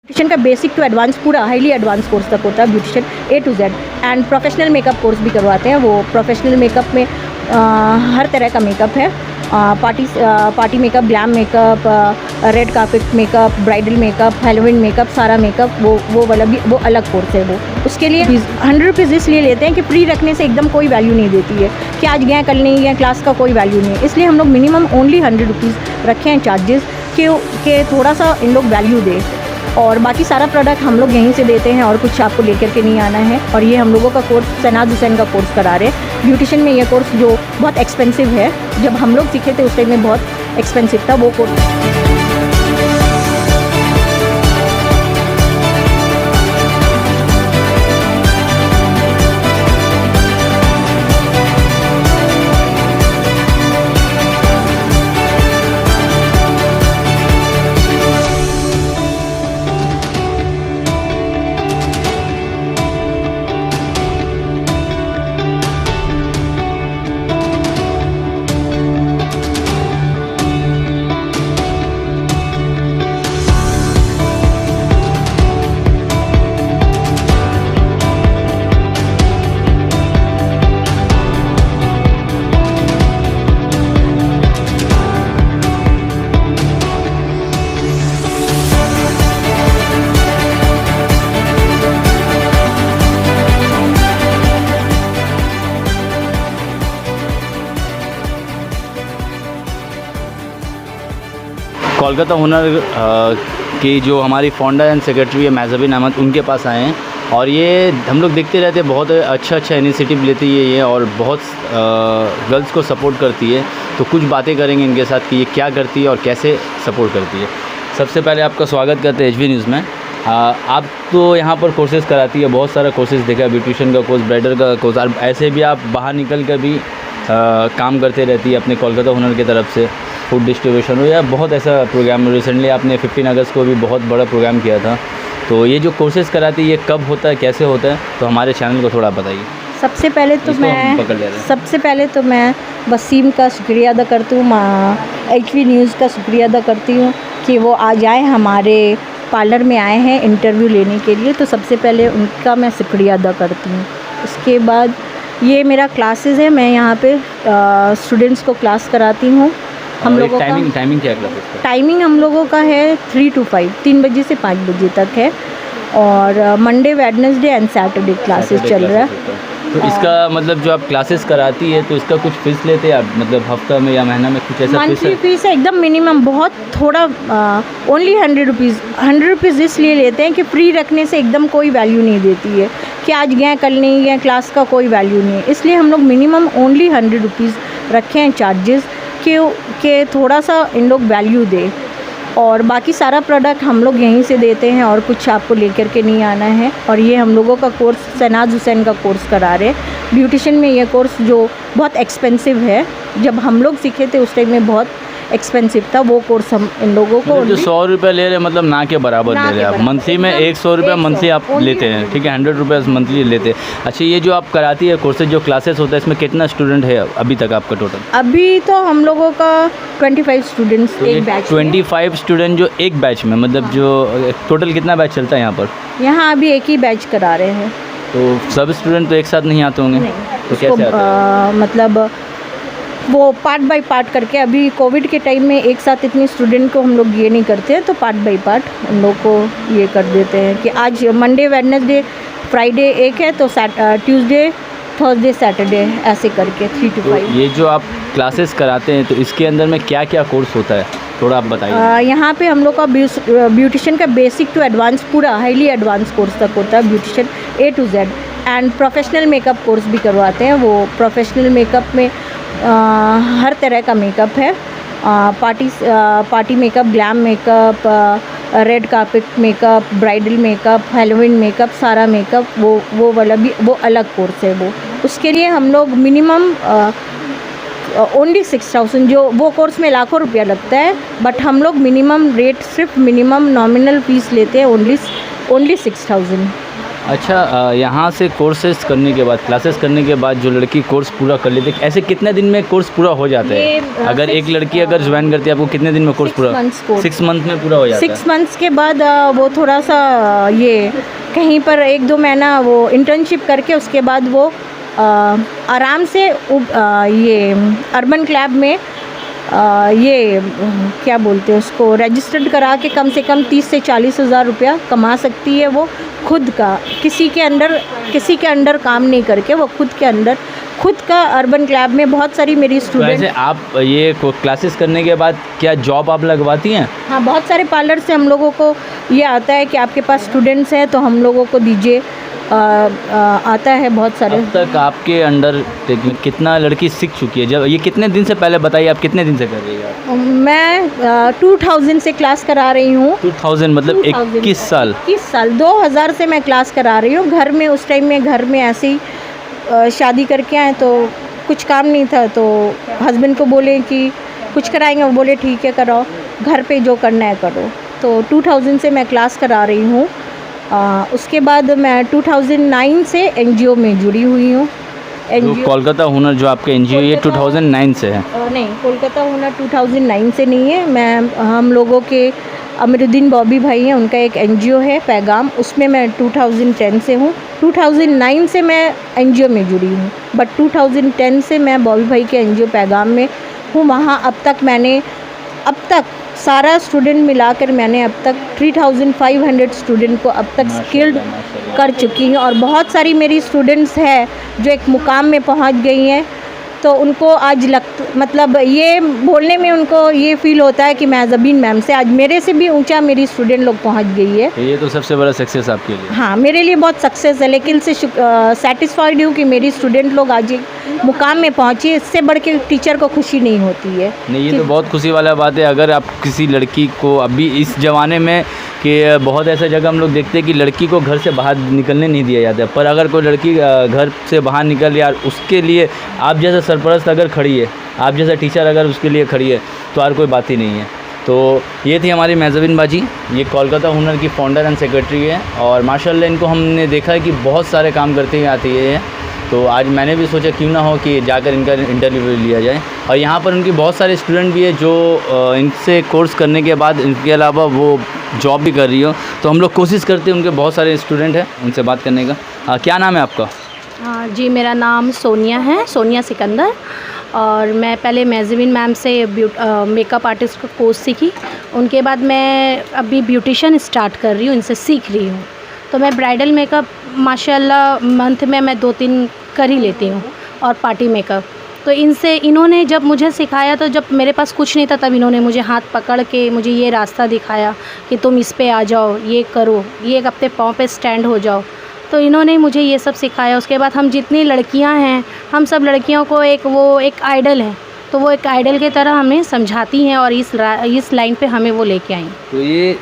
Beautician का basic to advance पूरा highly advance course तक होता है beautician A to Z। And professional makeup course भी करवाते हैं। वो प्रोफेशनल मेकअप में हर तरह का मेकअप है। Party makeup, glam makeup, red carpet makeup, bridal makeup, Halloween makeup, सारा मेकअप वो वाला भी वो अलग कोर्स है। वो उसके लिए 100 रुपीज़ इसलिए लेते हैं कि फ्री रखने से एकदम कोई वैल्यू नहीं देती है कि आज गए कल नहीं गए, क्लास का कोई वैल्यू नहीं है। इसलिए हम लोग मिनिमम ओनली 100 रुपीज़ रखे हैं चार्जेस के थोड़ा सा इन लोग वैल्यू दें। और बाकी सारा प्रोडक्ट हम लोग यहीं से देते हैं और कुछ आपको लेकर के नहीं आना है। और ये हम लोगों का कोर्स शहनाज हुसैन का कोर्स करा रहे हैं ब्यूटिशियन में। ये कोर्स जो बहुत एक्सपेंसिव है, जब हम लोग सीखे थे उस टाइम में बहुत एक्सपेंसिव था वो कोर्स। कोलकाता हुनर की जो हमारी फाउंडर एंड सेक्रेटरी है मेहज़बीन अहमद, उनके पास आए हैं। और ये हम लोग देखते रहते हैं, बहुत अच्छा इनिशिएटिव लेती है ये और बहुत गर्ल्स को सपोर्ट करती है। तो कुछ बातें करेंगे इनके साथ कि ये क्या करती है और कैसे सपोर्ट करती है। सबसे पहले आपका स्वागत करते हैं HV न्यूज़ में। आप तो यहाँ पर कोर्सेज़ कराती है, बहुत सारा कोर्सेज़ देखा है, ब्यूटिशियन का कोर्स, ब्राइडल का कोर्स, और ऐसे भी आप बाहर निकल कर भी काम करते रहती है अपने कोलकाता हुनर की तरफ से, फूड डिस्ट्रीब्यूशन हो या बहुत ऐसा प्रोग्राम। रिसेंटली आपने 15 अगस्त को भी बहुत बड़ा प्रोग्राम किया था। तो ये जो कोर्सेज़ कराती है ये कब होता है, कैसे होता है, तो हमारे चैनल को थोड़ा बताइए। सबसे पहले तो मैं वसीम का शुक्रिया अदा करती हूँ, HV न्यूज़ का शुक्रिया अदा करती हूँ कि वो आज आए हमारे पार्लर में आए हैं इंटरव्यू लेने के लिए। तो सबसे पहले उनका मैं शुक्रिया अदा करती हूँ। उसके बाद ये मेरा क्लासेस है, मैं यहाँ पे स्टूडेंट्स को क्लास कराती हूँ। हम लोगों का टाइमिंग क्या क्लासेस का? टाइमिंग हम लोगों का है 3 to 5, 3 बजे से 5 बजे तक है। और Monday, Wednesday and Saturday classes चल रहा है। तो इसका मतलब जो आप क्लासेस कराती है तो इसका कुछ फीस लेते हैं आप, मतलब हफ्ता में या महीना में कुछ ऐसा मंथली फीस है एकदम मिनिमम, बहुत थोड़ा, ओनली 100 रुपीज़। 100 रुपीज़ इसलिए लेते हैं कि फ्री रखने से एकदम कोई वैल्यू नहीं देती है कि आज गए कल नहीं गए, क्लास का कोई वैल्यू नहीं है। इसलिए हम लोग मिनिमम ओनली 100 रुपीज़ रखे हैं चार्जेस के थोड़ा सा इन लोग वैल्यू दें। और बाकी सारा प्रोडक्ट हम लोग यहीं से देते हैं और कुछ आपको लेकर के नहीं आना है। और ये हम लोगों का कोर्स शहनाज हुसैन का कोर्स करा रहे हैं ब्यूटिशियन में। ये कोर्स जो बहुत एक्सपेंसिव है, जब हम लोग सीखे थे उस टाइम में बहुत एक्सपेंसिव था वो कोर्स। हम इन लोगों को जो 100 रुपये ले रहे हैं, मतलब ना के बराबर ले रहे हैं आप। मंथली में 100 रुपये मंथली आप लेते हैं, ठीक है, 100 रुपये मंथली लेते हैं। अच्छा, ये जो आप कराती है कोर्सेज, जो क्लासेस होता है, इसमें कितना स्टूडेंट है अभी तक आपका टोटल? अभी तो हम लोगों का 25 स्टूडेंट्स एक बैच। 25 स्टूडेंट जो एक बैच में, मतलब जो टोटल कितना बैच चलता है यहाँ पर? यहाँ अभी एक ही बैच करा रहे हैं। तो सब स्टूडेंट तो एक साथ नहीं आते होंगे? तो कैसे आते हैं? मतलब वो पार्ट बाय पार्ट करके, अभी कोविड के टाइम में एक साथ इतने स्टूडेंट को हम लोग ये नहीं करते हैं, तो पार्ट बाय पार्ट उन लोग को ये कर देते हैं कि आज मंडे, वेडनेसडे, फ्राइडे एक है तो ट्यूसडे, थर्सडे, सैटरडे, ऐसे करके 3 to 5। ये जो आप क्लासेस कराते हैं तो इसके अंदर में क्या क्या कोर्स होता है, थोड़ा आप बताइए। यहाँ पे हम लोग का ब्यूटिशियन का बेसिक टू एडवांस पूरा हाईली एडवांस कोर्स तक होता है beautician A to Z। And professional makeup course भी करवाते हैं। वो प्रोफेशनल मेकअप में हर तरह का मेकअप है। Party makeup, glam makeup, red carpet makeup, bridal makeup, Halloween makeup, सारा मेकअप वो वाला भी वो अलग कोर्स है। वो उसके लिए हम लोग मिनिमम ओनली 6000, जो वो कोर्स में लाखों रुपया लगता है, बट हम लोग मिनिमम रेट, सिर्फ मिनिमम नॉमिनल फीस लेते हैं ओनली 6000। अच्छा, यहाँ से कोर्सेज करने के बाद, क्लासेस करने के बाद जो लड़की कोर्स पूरा कर लेती है, ऐसे कितने दिन में कोर्स पूरा हो जाता है? अगर एक लड़की अगर ज्वाइन करती है, आपको कितने दिन में कोर्स पूरा? 6 मंथ में पूरा हो जाता है। 6 मंथ्स के बाद वो थोड़ा सा ये कहीं पर 1-2 महीना वो इंटर्नशिप करके उसके बाद वो आराम से ये अर्बन क्लैब में ये क्या बोलते हैं उसको, रजिस्टर्ड करा के कम से कम 30 से 40 हज़ार रुपया कमा सकती है वो खुद का, किसी के अंडर काम नहीं करके, वो खुद का अर्बन क्लैब में। बहुत सारी मेरी तो स्टूडेंट। ऐसे आप ये क्लासेस करने के बाद क्या जॉब आप लगवाती हैं? हाँ, बहुत सारे पार्लर से हम लोगों को ये आता है कि आपके पास स्टूडेंट्स हैं तो हम लोगों को दीजिए, आता है बहुत सारे। अब तक आपके अंडर कितना लड़की सीख चुकी है? जब ये कितने दिन से, पहले बताइए आप कितने दिन से कर रही है आप? मैं 2000 से क्लास करा रही हूँ। 2000 मतलब 21 साल। 21 साल 2000 से मैं क्लास करा रही हूँ। घर में उस टाइम में घर में ऐसे ही शादी करके आए तो कुछ काम नहीं था, तो हस्बैंड को बोले कि कुछ कराएंगे, वो बोले ठीक है कराओ, घर पे जो करना है करो। तो 2000 से मैं क्लास करा रही हूँ। उसके बाद मैं 2009 से एनजीओ में जुड़ी हुई हूँ। जो कोलकाता हुनर जो आपके एनजीओ, ये 2009 से है? नहीं, कोलकाता हुनर 2009 से नहीं है। हम लोगों के अमीरुद्दीन बॉबी भाई हैं, उनका एक एनजीओ है पैगाम, उसमें मैं 2010 से हूँ। 2009 से मैं एनजीओ में जुड़ी हूँ, बट 2010 से मैं बॉबी भाई के एनजीओ पैगाम में हूँ। वहाँ अब तक सारा स्टूडेंट मिलाकर मैंने अब तक 3500 स्टूडेंट को अब तक स्किल्ड कर चुकी हूँ। और बहुत सारी मेरी स्टूडेंट्स हैं जो एक मुकाम में पहुँच गई हैं, तो उनको आज मतलब ये बोलने में उनको ये फील होता है कि मेहज़बीन मैम से आज मेरे से भी ऊंचा मेरी स्टूडेंट लोग पहुंच गई है। तो ये तो सबसे बड़ा सक्सेस आपके लिए? हाँ, मेरे लिए बहुत सक्सेस है, लेकिन से सेटिस्फाइड हूँ कि मेरी स्टूडेंट लोग आज एक मुकाम में पहुँची। इससे बढ़ के टीचर को खुशी नहीं होती है। नहीं, ये तो बहुत खुशी वाला बात है। अगर आप किसी लड़की को अभी इस ज़माने में कि बहुत ऐसा जगह हम लोग देखते हैं कि लड़की को घर से बाहर निकलने नहीं दिया जाता है, पर अगर कोई लड़की घर से बाहर निकल यार, उसके लिए आप जैसा सरपरस्त अगर खड़ी है, आप जैसा टीचर अगर उसके लिए खड़ी है, तो और कोई बात ही नहीं है। तो ये थी हमारी मेहज़बीन बाजी, ये कोलकाता हुनर की फाउंडर एंड सेक्रेटरी है, और माशाल्लाह इनको हमने देखा है कि बहुत सारे काम करते हुए आती है। तो आज मैंने भी सोचा क्यों ना हो कि जाकर इनका इंटरव्यू लिया जाए। और यहाँ पर उनकी बहुत सारे स्टूडेंट भी है जो इनसे कोर्स करने के बाद इनके अलावा वो जॉब भी कर रही हो। तो हम लोग कोशिश करते हैं, उनके बहुत सारे स्टूडेंट हैं, उनसे बात करने का। क्या नाम है आपका? जी, मेरा नाम सोनिया है, सोनिया सिकंदर। और मैं पहले मेहज़बीन मैम से मेकअप आर्टिस्ट का कोर्स सीखी। उनके बाद मैं अभी ब्यूटिशियन स्टार्ट कर रही हूँ, इनसे सीख रही हूँ। तो मैं ब्राइडल मेकअप माशाल्लाह मंथ में मैं 2-3 कर ही लेती हूँ, और पार्टी मेकअप। तो इन्होंने जब मुझे सिखाया, तो जब मेरे पास कुछ नहीं था तब इन्होंने मुझे हाथ पकड़ के मुझे ये रास्ता दिखाया कि तुम इस पे आ जाओ, ये करो, ये अपने पाँव पे स्टैंड हो जाओ। तो इन्होंने मुझे ये सब सिखाया। उसके बाद हम जितनी लड़कियां हैं, हम सब लड़कियों को एक आइडल है, तो वो एक आइडल की तरह हमें समझाती हैं और इस लाइन पे हमें वो लेके आई। तो ये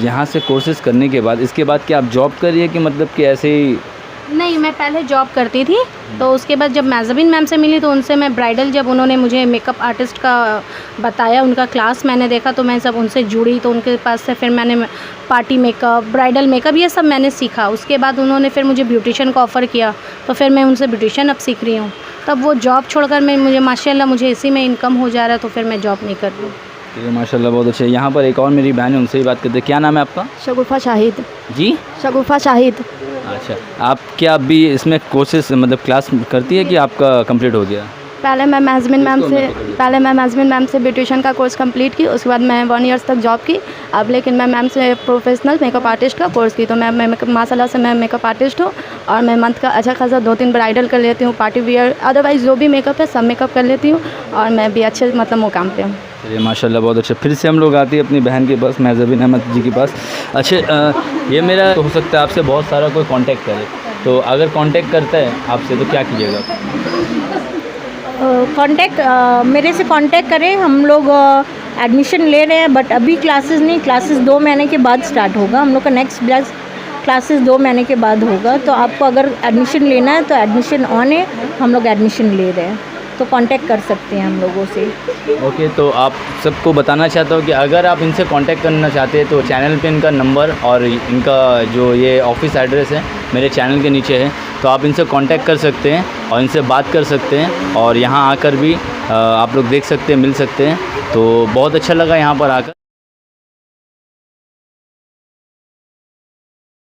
यहाँ से कोर्सेज करने के बाद, इसके बाद क्या आप जॉब कर रही है कि मतलब कि ऐसे ही? नहीं, मैं पहले जॉब करती थी। तो उसके बाद जब मेहज़बीन मैम से मिली तो उनसे मैं ब्राइडल, जब उन्होंने मुझे मेकअप आर्टिस्ट का बताया, उनका क्लास मैंने देखा, तो मैं सब उनसे जुड़ी। तो उनके पास से फिर मैंने पार्टी मेकअप, ब्राइडल मेकअप, ये सब मैंने सीखा। उसके बाद उन्होंने फिर मुझे ब्यूटिशियन का ऑफ़र किया, तो फिर मैं उनसे ब्यूटिशियन अब सीख रही हूँ। तब वो जॉब छोड़कर मुझे माशाल्लाह मुझे इसी में इनकम हो जा रहा है, तो फिर मैं जॉब नहीं कर रही हूँ। ये माशाल्लाह बहुत अच्छे। यहाँ पर एक और मेरी बहन है, उनसे ही बात करते हैं। क्या नाम है आपका? शगुफ़ा शाहिद। जी, शगुफ़ा शाहिद। अच्छा, आप क्या अभी इसमें कोर्सेज मतलब क्लास करती है कि आपका कंप्लीट हो गया? पहले मैं मेहज़बीन मैम से ब्यूटिशियन का कोर्स कंप्लीट की। उसके बाद मैं 1 ईयर्स तक जॉब की। अब लेकिन मैं मैम से प्रोफेशनल मेकअप आर्टिस्ट का कोर्स की। तो मैं माशाल्लाह से मैं मेकअप आर्टिस्ट हूँ, और मैं मंथ का अच्छा खासा 2-3 ब्राइडल कर लेती हूँ, पार्टी वियर, अदरवाइज़ जो भी मेकअप है सब मेकअप कर लेती हूँ, और मैं भी अच्छे मतलब मुकाम पे हूँ। चलिए माशाल्लाह बहुत अच्छा। फिर से हम लोग आते हैं अपनी बहन के पास, मेहज़बीन अहमद जी के पास। अच्छा, ये मेरा तो हो सकता है आपसे बहुत सारा कोई कांटेक्ट करे, तो अगर कांटेक्ट करता है आपसे तो क्या कीजिएगा? मेरे से कांटेक्ट करें। हम लोग एडमिशन ले रहे हैं, बट अभी क्लासेस नहीं, क्लासेस 2 महीने के बाद स्टार्ट होगा। हम लोग का नेक्स्ट बैच क्लासेस 2 महीने के बाद होगा। तो आपको अगर एडमिशन लेना है तो एडमिशन ऑन है, हम लोग एडमिशन ले रहे हैं, तो कांटेक्ट कर सकते हैं हम लोगों से। ओके, तो आप सबको बताना चाहता हूँ कि अगर आप इनसे कांटेक्ट करना चाहते हैं तो चैनल पे इनका नंबर और इनका जो ये ऑफिस एड्रेस है मेरे चैनल के नीचे है, तो आप इनसे कांटेक्ट कर सकते हैं और इनसे बात कर सकते हैं और यहाँ आकर भी आप लोग देख सकते हैं, मिल सकते हैं। तो बहुत अच्छा लगा यहाँ पर आकर।